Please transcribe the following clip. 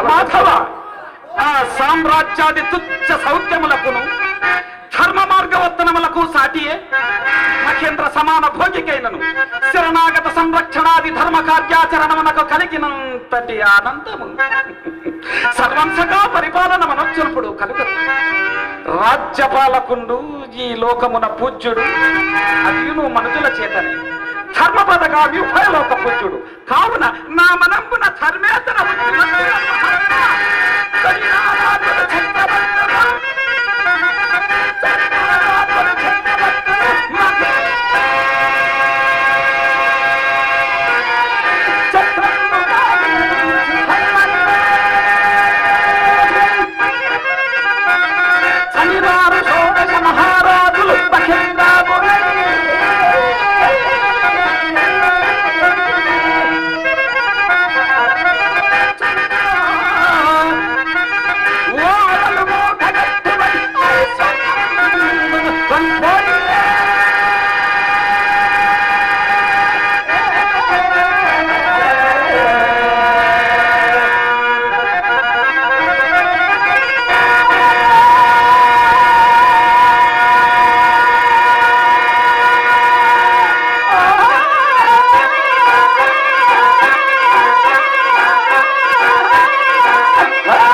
మాధవ ఆ సామ్రాజ్యాది తుచ్చ సౌఖ్యములకును ధర్మ మార్గవర్తనములకు సాటియే మహేంద్ర సమాన భోగికైనను శరణాగత సంరక్షణాది ధర్మ కార్యాచరణమునకు కలిగినంతటి ఆనందము సర్వంసగా పరిపాలన మనొచ్చునప్పుడు కలుగదు. రాజ్యపాలకుండు ఈ లోకమున పూజ్యుడు అదియును మనుజుల చేతనే ధర్మపదగా ఉభయలోక పూజ్యుడు కావున నా మనంబున ధర్మేతర మహారాజులు Ah!